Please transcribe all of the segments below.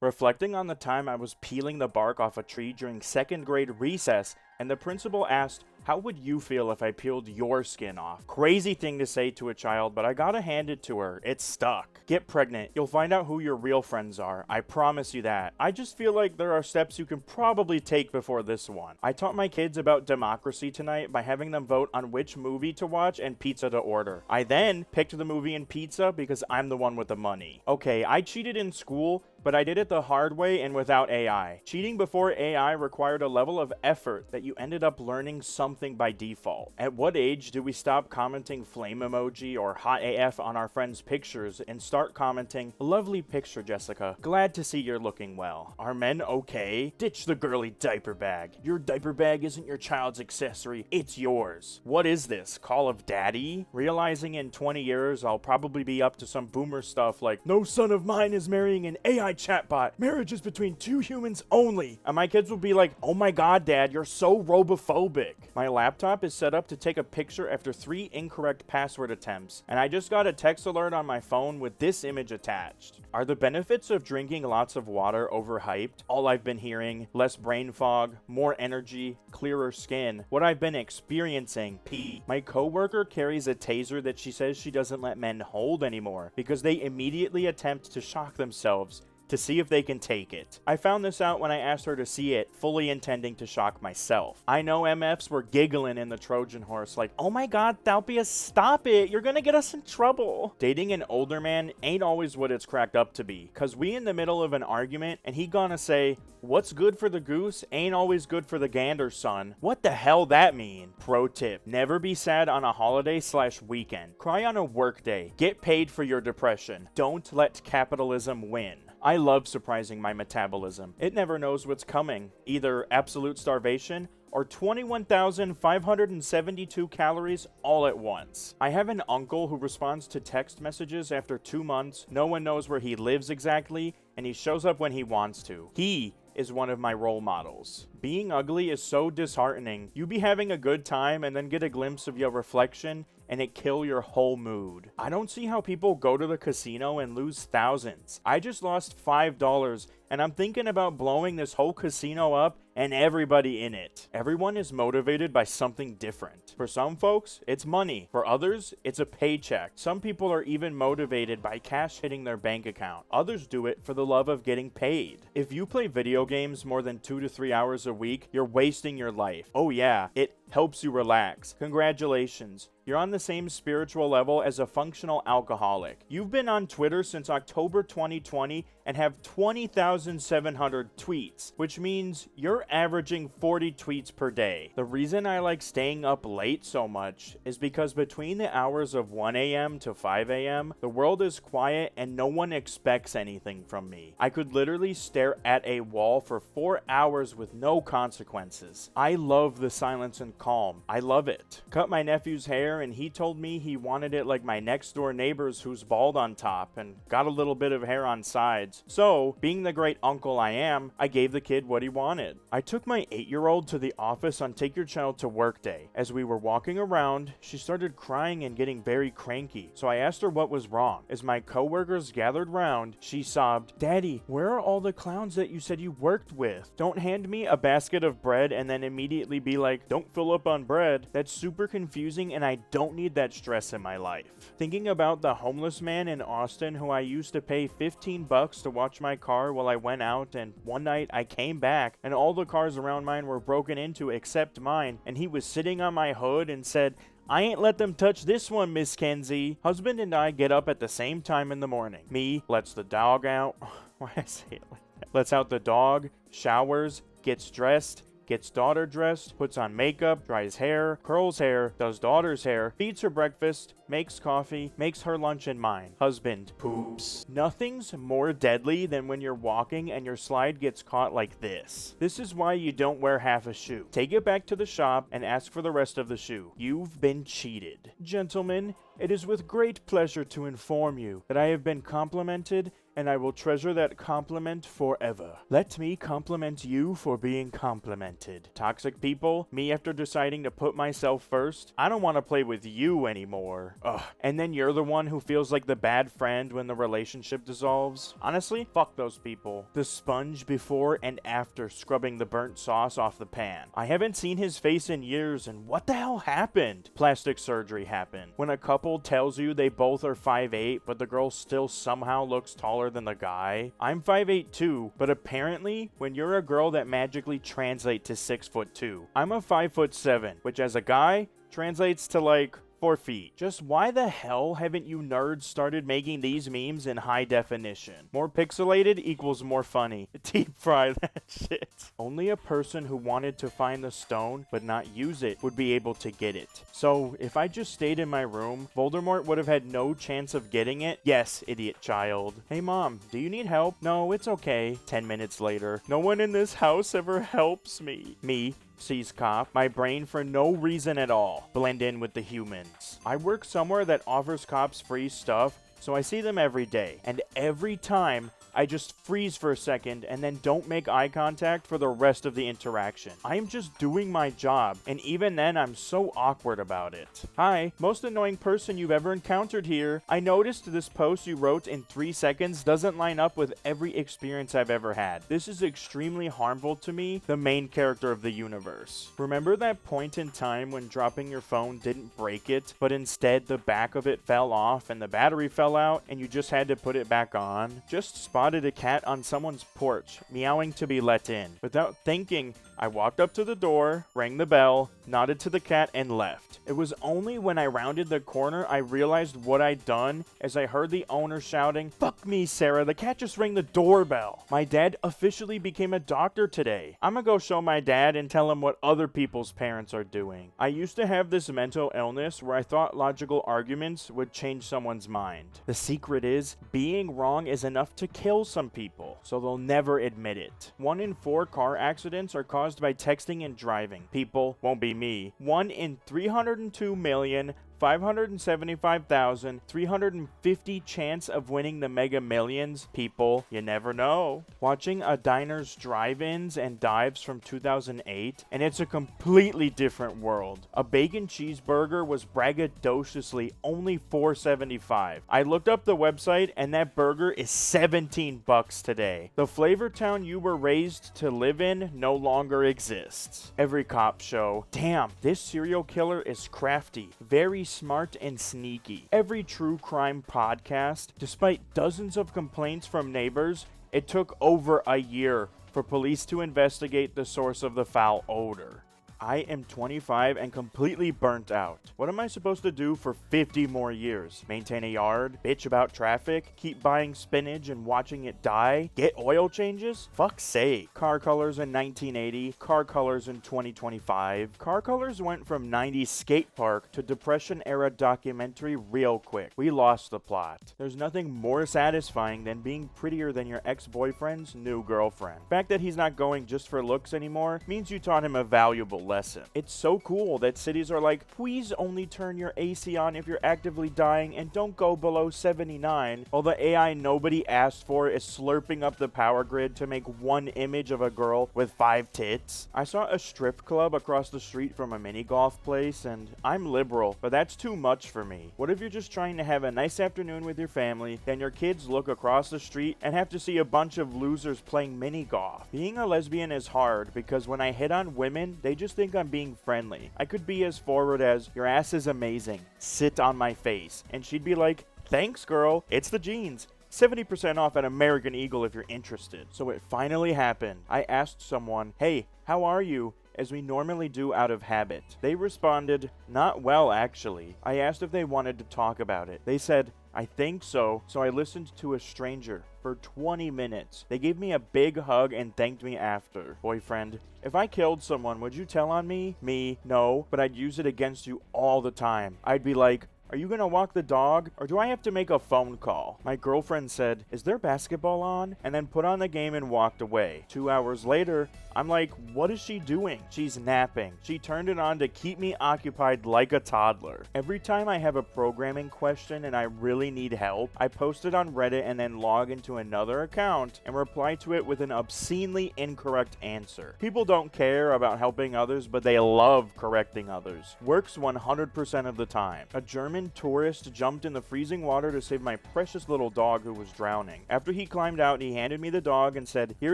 reflecting on the time I was peeling the bark off a tree during second grade recess, and the principal asked, "How would you feel if I peeled your skin off?" Crazy thing to say to a child, but I gotta hand it to her. It stuck. Get pregnant. You'll find out who your real friends are. I promise you that. I just feel like there are steps you can probably take before this one. I taught my kids about democracy tonight by having them vote on which movie to watch and pizza to order. I then picked the movie and pizza because I'm the one with the money. Okay, I cheated in school, but I did it the hard way and without AI. Cheating before AI required a level of effort that you ended up learning something by default. At what age do we stop commenting flame emoji or hot AF on our friends' pictures and start commenting, "Lovely picture, Jessica. Glad to see you're looking well. Are men okay? Ditch the girly diaper bag. Your diaper bag isn't your child's accessory, it's yours." What is this? Call of Daddy? Realizing in 20 years I'll probably be up to some boomer stuff like, "No son of mine is marrying an AI chatbot. Marriage is between two humans only." And my kids will be like, "Oh my god, Dad, you're so robophobic." My laptop is set up to take a picture after 3 incorrect password attempts, and I just got a text alert on my phone with this image attached. Are the benefits of drinking lots of water overhyped? All I've been hearing, less brain fog, more energy, clearer skin. What I've been experiencing, pee. My coworker carries a taser that she says she doesn't let men hold anymore because they immediately attempt to shock themselves to see if they can take it. I found this out when I asked her to see it, fully intending to shock myself. I know MFs were giggling in the Trojan horse like, "Oh my god, Thalpius, stop it, you're gonna get us in trouble." Dating an older man ain't always what it's cracked up to be, cause we in the middle of an argument and he gonna say, "What's good for the goose ain't always good for the gander, son." What the hell that mean? Pro tip, never be sad on a holiday/weekend. Cry on a work day. Get paid for your depression. Don't let capitalism win. I love surprising my metabolism. It never knows what's coming, either absolute starvation or 21,572 calories all at once. I have an uncle who responds to text messages after 2 months, no one knows where he lives exactly, and he shows up when he wants to. He is one of my role models. Being ugly is so disheartening. You be having a good time and then get a glimpse of your reflection and it kill your whole mood. I don't see how people go to the casino and lose thousands. I just lost $5 and I'm thinking about blowing this whole casino up and everybody in it. Everyone is motivated by something different. For some folks, it's money. For others, it's a paycheck. Some people are even motivated by cash hitting their bank account. Others do it for the love of getting paid. If you play video games more than 2 to 3 hours a week, you're wasting your life. Oh yeah, it helps you relax. Congratulations. You're on the same spiritual level as a functional alcoholic. You've been on Twitter since October 2020 and have 20,700 tweets, which means you're averaging 40 tweets per day. The reason I like staying up late so much is because between the hours of 1 a.m. to 5 a.m., the world is quiet and no one expects anything from me. I could literally stare at a wall for 4 hours with no consequences. I love the silence and calm. I love it. Cut my nephew's hair and he told me he wanted it like my next door neighbor's who's bald on top and got a little bit of hair on sides. So, being the great uncle I am, I gave the kid what he wanted. I took my 8-year-old to the office on Take Your Child to Work Day. As we were walking around, she started crying and getting very cranky. So I asked her what was wrong. As my coworkers gathered round, she sobbed, "Daddy, where are all the clowns that you said you worked with? Don't hand me a basket of bread and then immediately be like, 'Don't fill up on bread.' That's super confusing and I don't need that stress in my life." Thinking about the homeless man in Austin who I used to pay $15 to watch my car while I went out, and one night I came back and all the cars around mine were broken into except mine, and he was sitting on my hood and said, "I ain't let them touch this one, Miss Kenzie." Husband and I get up at the same time in the morning. Me lets the dog out. Why I say it like that? Lets out the dog, showers, gets dressed, gets daughter dressed, puts on makeup, dries hair, curls hair, does daughter's hair, feeds her breakfast, makes coffee, makes her lunch and mine. Husband poops. Nothing's more deadly than when you're walking and your slide gets caught like this. This is why you don't wear half a shoe. Take it back to the shop and ask for the rest of the shoe. You've been cheated. Gentlemen, it is with great pleasure to inform you that I have been complimented and I will treasure that compliment forever. Let me compliment you for being complimented. Toxic people, me after deciding to put myself first, I don't want to play with you anymore. Ugh. And then you're the one who feels like the bad friend when the relationship dissolves. Honestly, fuck those people. The sponge before and after scrubbing the burnt sauce off the pan. I haven't seen his face in years, and what the hell happened? Plastic surgery happened. When a couple tells you they both are 5'8", but the girl still somehow looks taller than the guy. I'm 5'8" too, but apparently, when you're a girl, that magically translates to 6'2". I'm a 5'7", which as a guy, translates to like 4 feet. Just why the hell haven't you nerds started making these memes in high definition? More pixelated equals more funny. Deep fry that shit. Only a person who wanted to find the stone but not use it would be able to get it. So if I just stayed in my room, Voldemort would have had no chance of getting it? Yes, idiot child. Hey mom, do you need help? No, it's okay. 10 minutes later. No one in this house ever helps me. Me. Sees cop, my brain for no reason at all. Blend in with the humans. I work somewhere that offers cops free stuff, so I see them every day. And every time, I just freeze for a second and then don't make eye contact for the rest of the interaction. I am just doing my job, and even then I'm so awkward about it. Hi, most annoying person you've ever encountered here. I noticed this post you wrote in 3 seconds doesn't line up with every experience I've ever had. This is extremely harmful to me, the main character of the universe. Remember that point in time when dropping your phone didn't break it, but instead the back of it fell off and the battery fell out and you just had to put it back on? Just spotted a cat on someone's porch, meowing to be let in. Without thinking, I walked up to the door, rang the bell, nodded to the cat, and left. It was only when I rounded the corner I realized what I'd done as I heard the owner shouting, "Fuck me, Sarah, the cat just rang the doorbell." My dad officially became a doctor today. I'm gonna go show my dad and tell him what other people's parents are doing. I used to have this mental illness where I thought logical arguments would change someone's mind. The secret is, being wrong is enough to kill some people, so they'll never admit it. 1 in 4 car accidents are caused by texting and driving. People, won't be me. 1 in 302,575,350 chance of winning the Mega Millions. People, you never know. Watching a diner's drive-ins and dives from 2008, and it's a completely different world. A bacon cheeseburger was braggadociously only $4.75. I looked up the website, and that burger is $17 today. The flavor town you were raised to live in no longer exists. Every cop show. Damn, this serial killer is crafty. Very smart and sneaky. Every true crime podcast, despite dozens of complaints from neighbors, it took over a year for police to investigate the source of the foul odor. I am 25 and completely burnt out. What am I supposed to do for 50 more years? Maintain a yard? Bitch about traffic? Keep buying spinach and watching it die? Get oil changes? Fuck's sake. Car colors in 1980, car colors in 2025. Car colors went from 90s skate park to depression era documentary real quick. We lost the plot. There's nothing more satisfying than being prettier than your ex-boyfriend's new girlfriend. The fact that he's not going just for looks anymore means you taught him a valuable lesson. It's so cool that cities are like, please only turn your AC on if you're actively dying and don't go below 79, while the AI nobody asked for is slurping up the power grid to make one image of a girl with 5 tits. I saw a strip club across the street from a mini golf place, and I'm liberal, but that's too much for me. What if you're just trying to have a nice afternoon with your family, then your kids look across the street and have to see a bunch of losers playing mini golf? Being a lesbian is hard because when I hit on women, they just think I'm being friendly. I could be as forward as, "Your ass is amazing, sit on my face," and she'd be like, "Thanks girl, it's the jeans. 70% off at American Eagle if you're interested." So it finally happened. I asked someone, "Hey, how are you?" as we normally do out of habit. They responded, "Not well actually." I asked if they wanted to talk about it. They said, "I think so." So I listened to a stranger for 20 minutes. They gave me a big hug and thanked me after. Boyfriend, if I killed someone, would you tell on me? Me, no, but I'd use it against you all the time. I'd be like, Are you gonna walk the dog? Or do I have to make a phone call? My girlfriend said, is there basketball on? And then put on the game and walked away. 2 hours later, I'm like, what is she doing? She's napping. She turned it on to keep me occupied like a toddler. Every time I have a programming question and I really need help, I post it on Reddit and then log into another account and reply to it with an obscenely incorrect answer. People don't care about helping others, but they love correcting others. Works 100% of the time. A German tourist jumped in the freezing water to save my precious little dog who was drowning. After he climbed out, he handed me the dog and said, here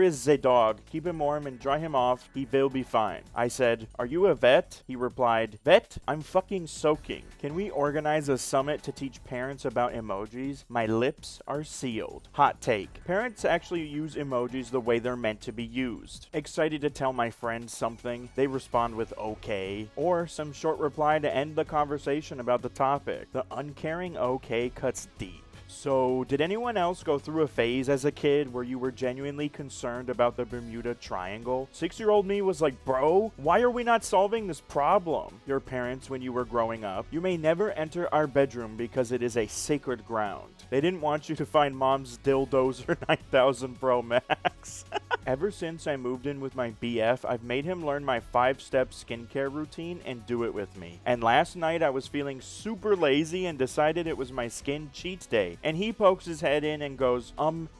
is the dog. Keep him warm and dry him off. He will be fine. I said, are you a vet? He replied, vet? I'm fucking soaking. Can we organize a summit to teach parents about emojis? My lips are sealed. Hot take. Parents actually use emojis the way they're meant to be used. Excited to tell my friends something, they respond with okay, or some short reply to end the conversation about the topic. The uncaring okay cuts deep. So, did anyone else go through a phase as a kid where you were genuinely concerned about the Bermuda Triangle? 6-year-old me was like, bro, why are we not solving this problem? Your parents, when you were growing up, you may never enter our bedroom because it is a sacred ground. They didn't want you to find mom's dildos or 9000 Pro Max. Ever since I moved in with my BF, I've made him learn my 5-step skincare routine and do it with me. And last night I was feeling super lazy and decided it was my skin cheat day. And he pokes his head in and goes,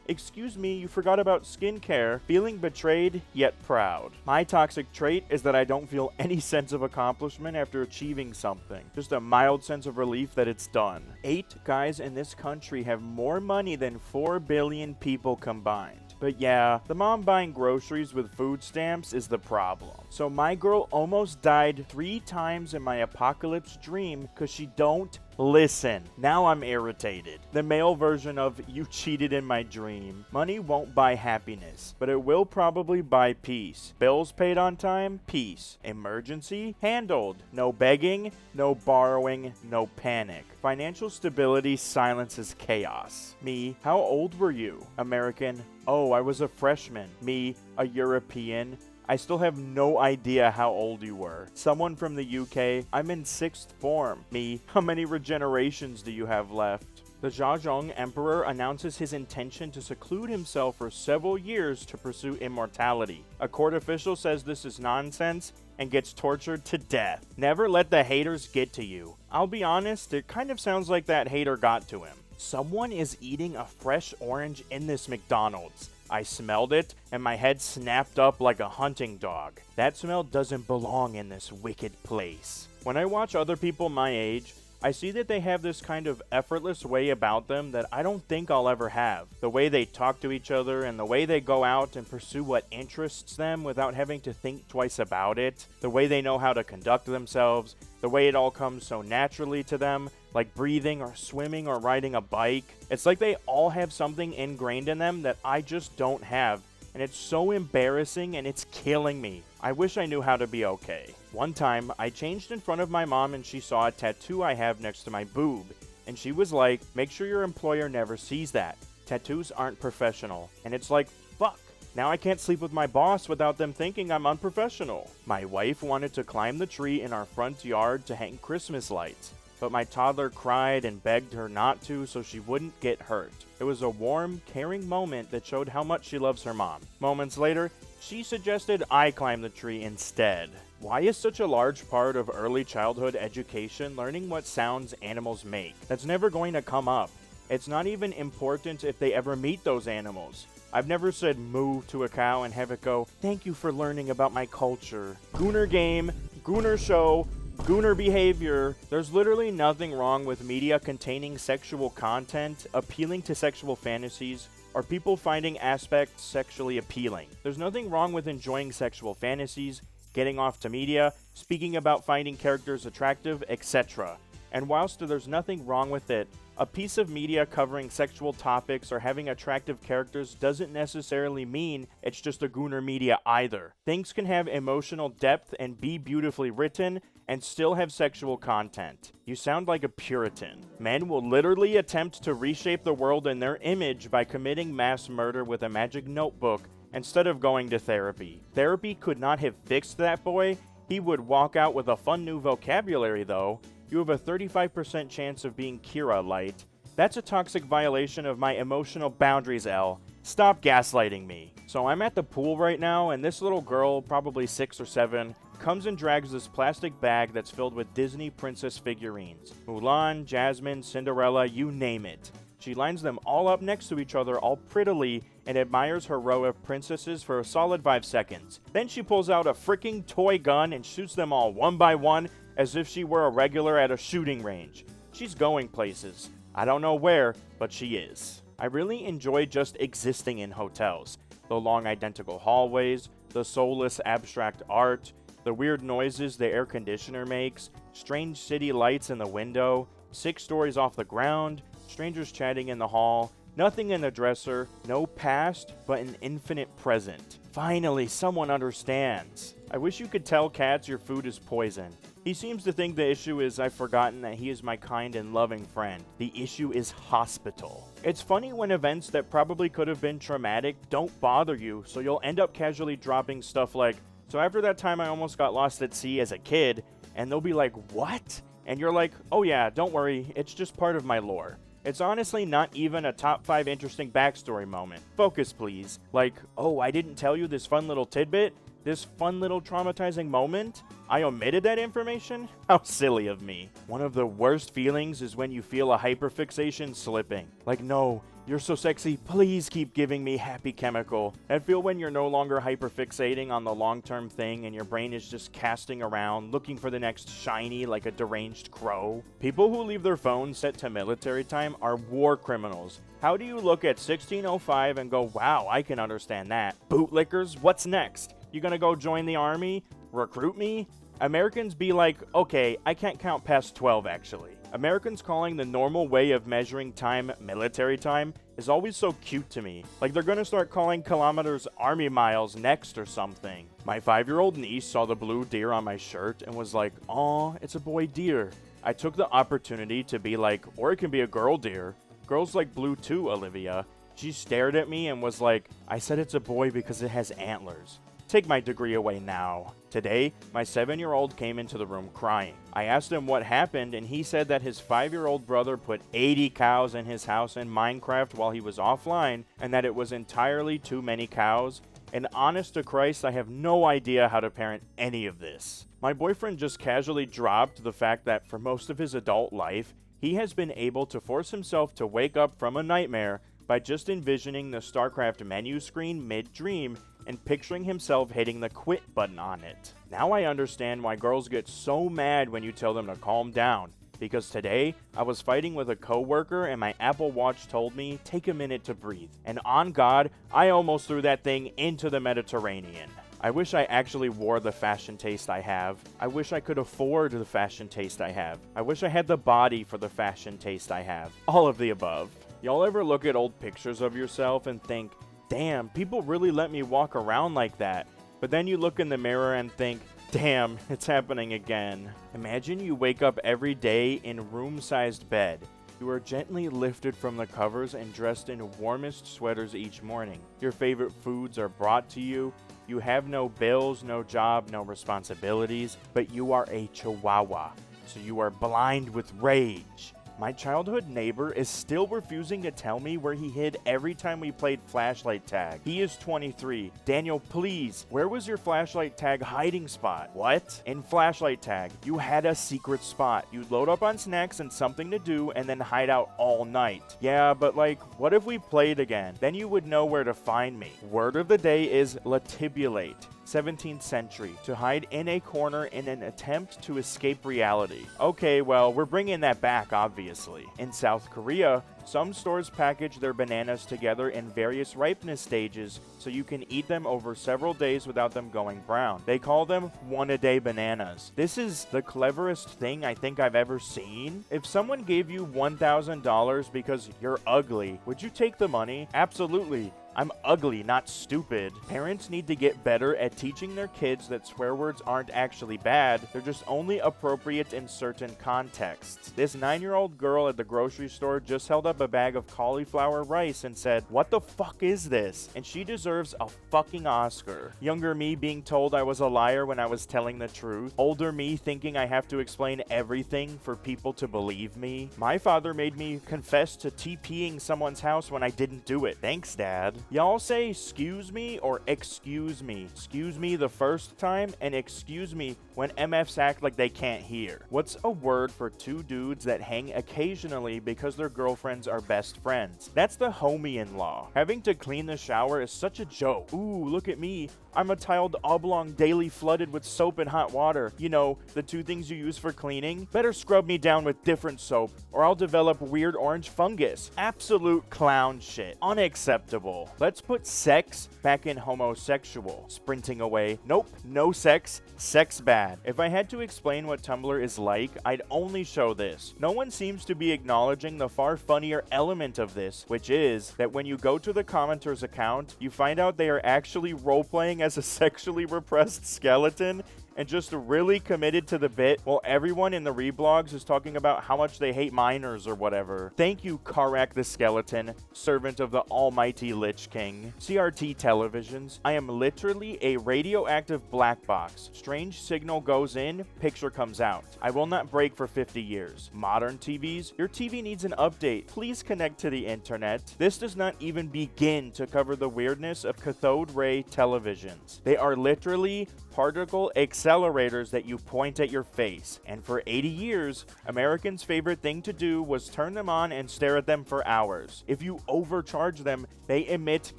excuse me, you forgot about skincare. Feeling betrayed, yet proud. My toxic trait is that I don't feel any sense of accomplishment after achieving something. Just a mild sense of relief that it's done. 8 guys in this country have more money than 4 billion people combined. But yeah, the mom buying groceries with food stamps is the problem. So my girl almost died 3 times in my apocalypse dream because she don't listen. Now I'm irritated. The male version of you cheated in my dream. Money won't buy happiness, but it will probably buy peace. Bills paid on time? Peace. Emergency? Handled. No begging, no borrowing, no panic. Financial stability silences chaos. Me, how old were you? American, oh, I was a freshman. Me, a European. I still have no idea how old you were. Someone from the UK, I'm in 6th form. Me, how many regenerations do you have left? The Zhejiang Emperor announces his intention to seclude himself for several years to pursue immortality. A court official says this is nonsense and gets tortured to death. Never let the haters get to you. I'll be honest, it kind of sounds like that hater got to him. Someone is eating a fresh orange in this McDonald's. I smelled it, and my head snapped up like a hunting dog. That smell doesn't belong in this wicked place. When I watch other people my age, I see that they have this kind of effortless way about them that I don't think I'll ever have. The way they talk to each other and the way they go out and pursue what interests them without having to think twice about it. The way they know how to conduct themselves. The way it all comes so naturally to them, like breathing or swimming or riding a bike. It's like they all have something ingrained in them that I just don't have. And it's so embarrassing and it's killing me. I wish I knew how to be okay. One time, I changed in front of my mom and she saw a tattoo I have next to my boob. And she was like, make sure your employer never sees that. Tattoos aren't professional. And it's like, fuck. Now I can't sleep with my boss without them thinking I'm unprofessional. My wife wanted to climb the tree in our front yard to hang Christmas lights. But my toddler cried and begged her not to so she wouldn't get hurt. It was a warm, caring moment that showed how much she loves her mom. Moments later, she suggested I climb the tree instead. Why is such a large part of early childhood education learning what sounds animals make? That's never going to come up. It's not even important if they ever meet those animals. I've never said moo to a cow and have it go, thank you for learning about my culture. Gooner game, Gooner show, Gooner behavior. There's literally nothing wrong with media containing sexual content, appealing to sexual fantasies, or people finding aspects sexually appealing. There's nothing wrong with enjoying sexual fantasies, getting off to media, speaking about finding characters attractive, etc. And whilst there's nothing wrong with it, a piece of media covering sexual topics or having attractive characters doesn't necessarily mean it's just a Gooner media either. Things can have emotional depth and be beautifully written and still have sexual content. You sound like a Puritan. Men will literally attempt to reshape the world in their image by committing mass murder with a magic notebook instead of going to therapy. Therapy could not have fixed that boy. He would walk out with a fun new vocabulary though. you have a 35% chance of being Kira light. That's a toxic violation of my emotional boundaries, L. Stop gaslighting me. So I'm at the pool right now, and this little girl, probably 6 or 7, comes and drags this plastic bag that's filled with Disney princess figurines. Mulan, Jasmine, Cinderella, you name it. She lines them all up next to each other all prettily and admires her row of princesses for a solid 5 seconds. Then she pulls out a freaking toy gun and shoots them all one by one as if she were a regular at a shooting range. She's going places. I don't know where, but she is. I really enjoy just existing in hotels. The long identical hallways, the soulless abstract art, the weird noises the air conditioner makes, strange city lights in the window, 6 stories off the ground, strangers chatting in the hall, nothing in the dresser, no past, but an infinite present. Finally, someone understands. I wish you could tell cats your food is poison. He seems to think the issue is I've forgotten that he is my kind and loving friend. The issue is hospital. It's funny when events that probably could have been traumatic don't bother you, so you'll end up casually dropping stuff like, so after that time I almost got lost at sea as a kid, and they'll be like, what? And you're like, oh yeah, don't worry, it's just part of my lore. It's honestly not even a top 5 interesting backstory moment. Focus, please. Like, oh, I didn't tell you this fun little tidbit? This fun little traumatizing moment? I omitted that information? How silly of me. One of the worst feelings is when you feel a hyperfixation slipping. Like, no, you're so sexy, please keep giving me happy chemical. That feel when you're no longer hyperfixating on the long-term thing and your brain is just casting around, looking for the next shiny like a deranged crow. People who leave their phones set to military time are war criminals. How do you look at 1605 and go, wow, I can understand that? Bootlickers, what's next? You gonna go join the army? Recruit me? Americans be like, okay, I can't count past 12 actually. Americans calling the normal way of measuring time military time is always so cute to me. Like they're gonna start calling kilometers army miles next or something. My 5-year-old niece saw the blue deer on my shirt and was like, aw, it's a boy deer. I took the opportunity to be like, or it can be a girl deer. Girls like blue too, Olivia. She stared at me and was like, I said it's a boy because it has antlers. Take my degree away now. Today, my 7-year-old came into the room crying. I asked him what happened, and he said that his 5-year-old brother put 80 cows in his house in Minecraft while he was offline, and that it was entirely too many cows. And honest to Christ, I have no idea how to parent any of this. My boyfriend just casually dropped the fact that for most of his adult life, he has been able to force himself to wake up from a nightmare by just envisioning the StarCraft menu screen mid-dream and picturing himself hitting the quit button on it. Now I understand why girls get so mad when you tell them to calm down, because today I was fighting with a coworker and my Apple Watch told me, take a minute to breathe. And on God, I almost threw that thing into the Mediterranean. I wish I actually wore the fashion taste I have. I wish I could afford the fashion taste I have. I wish I had the body for the fashion taste I have. All of the above. Y'all ever look at old pictures of yourself and think, damn, people really let me walk around like that? But then you look in the mirror and think, damn, it's happening again. Imagine you wake up every day in room-sized bed. You are gently lifted from the covers and dressed in warmest sweaters each morning. Your favorite foods are brought to you. You have no bills, no job, no responsibilities, but you are a chihuahua, so you are blind with rage. My childhood neighbor is still refusing to tell me where he hid every time we played flashlight tag. He is 23. Daniel, please, where was your flashlight tag hiding spot? What? In flashlight tag, you had a secret spot. You'd load up on snacks and something to do and then hide out all night. Yeah, but like, what if we played again? Then you would know where to find me. Word of the day is latibulate. 17th century, to hide in a corner in an attempt to escape reality. Okay, well, we're bringing that back, obviously. In South Korea, some stores package their bananas together in various ripeness stages so you can eat them over several days without them going brown. They call them one-a-day bananas. This is the cleverest thing I think I've ever seen. If someone gave you $1,000 because you're ugly, would you take the money? Absolutely. I'm ugly, not stupid. Parents need to get better at teaching their kids that swear words aren't actually bad, they're just only appropriate in certain contexts. This 9-year-old girl at the grocery store just held up a bag of cauliflower rice and said, "What the fuck is this?" And she deserves a fucking Oscar. Younger me being told I was a liar when I was telling the truth. Older me thinking I have to explain everything for people to believe me. My father made me confess to TPing someone's house when I didn't do it. Thanks, Dad. Y'all say "excuse me" or "excuse me." Excuse me the first time and excuse me when MFs act like they can't hear. What's a word for two dudes that hang occasionally because their girlfriends are best friends? That's the homie-in-law. Having to clean the shower is such a joke. Ooh, look at me. I'm a tiled oblong daily flooded with soap and hot water. You know, the two things you use for cleaning. Better scrub me down with different soap or I'll develop weird orange fungus. Absolute clown shit. Unacceptable. Let's put sex back in homosexual. Sprinting away. Nope, no sex. Sex bad. If I had to explain what Tumblr is like, I'd only show this. No one seems to be acknowledging the far funnier element of this, which is that when you go to the commenter's account, you find out they are actually role-playing as a sexually repressed skeleton and just really committed to the bit while everyone in the reblogs is talking about how much they hate minors or whatever. Thank you, Karak the Skeleton, servant of the almighty Lich King. CRT televisions. I am literally a radioactive black box. Strange signal goes in, picture comes out. I will not break for 50 years. Modern TVs. Your TV needs an update. Please connect to the internet. This does not even begin to cover the weirdness of cathode ray televisions. They are literally particle accelerators that you point at your face. And for 80 years, Americans' favorite thing to do was turn them on and stare at them for hours. If you overcharge them, they emit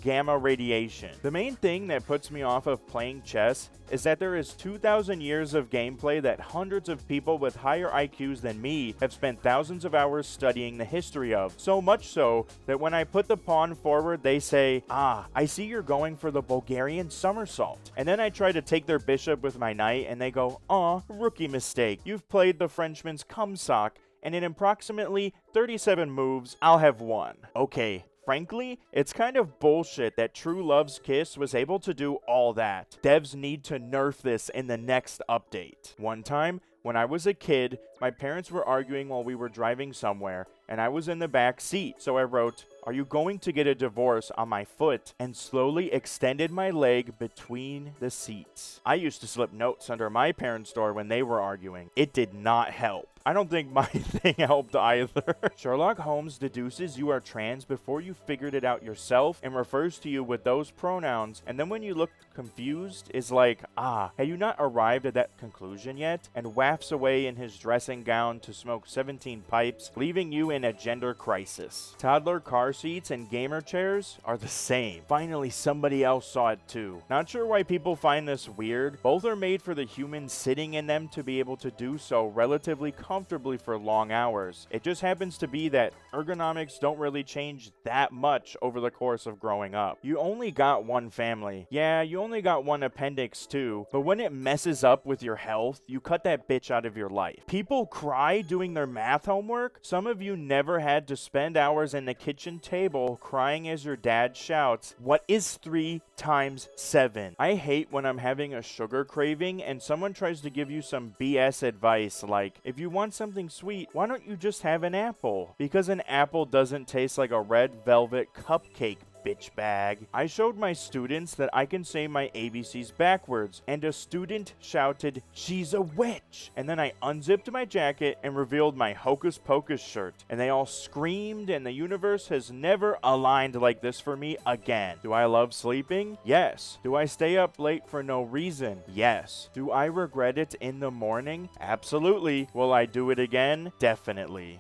gamma radiation. The main thing that puts me off of playing chess is that there is 2,000 years of gameplay that hundreds of people with higher IQs than me have spent thousands of hours studying the history of. So much so that when I put the pawn forward, they say, "Ah, I see you're going for the Bulgarian somersault." And then I try to take their bishop with my knight and they go, "Aw, rookie mistake. You've played the Frenchman's cum sock, and in approximately 37 moves, I'll have won." Okay. Frankly, it's kind of bullshit that True Love's Kiss was able to do all that. Devs need to nerf this in the next update. One time, when I was a kid, my parents were arguing while we were driving somewhere, and I was in the back seat, so I wrote, "Are you going to get a divorce?" on my foot, and slowly extended my leg between the seats. I used to slip notes under my parents' door when they were arguing. It did not help. I don't think my thing helped either. Sherlock Holmes deduces you are trans before you figured it out yourself and refers to you with those pronouns, and then when you look confused, is like, "Ah, have you not arrived at that conclusion yet?" and wafts away in his dressing gown to smoke 17 pipes, leaving you in a gender crisis. Toddler car seats and gamer chairs are the same. Finally, somebody else saw it too. Not sure why people find this weird. Both are made for the human sitting in them to be able to do so relatively comfortably for long hours. It just happens to be that ergonomics don't really change that much over the course of growing up. You only got one family. Yeah, you only got one appendix too, but when it messes up with your health, you cut that bitch out of your life. People cry doing their math homework. Some of you never had to spend hours in the kitchen table crying as your dad shouts, "What is 3 times 7?" I hate when I'm having a sugar craving and someone tries to give you some BS advice like, "If you want something sweet, why don't you just have an apple?" Because an apple doesn't taste like a red velvet cupcake, bitch bag. I showed my students that I can say my ABCs backwards, and a student shouted, "She's a witch!" And then I unzipped my jacket and revealed my Hocus Pocus shirt, and they all screamed, and the universe has never aligned like this for me again. Do I love sleeping? Yes. Do I stay up late for no reason? Yes. Do I regret it in the morning? Absolutely. Will I do it again? Definitely.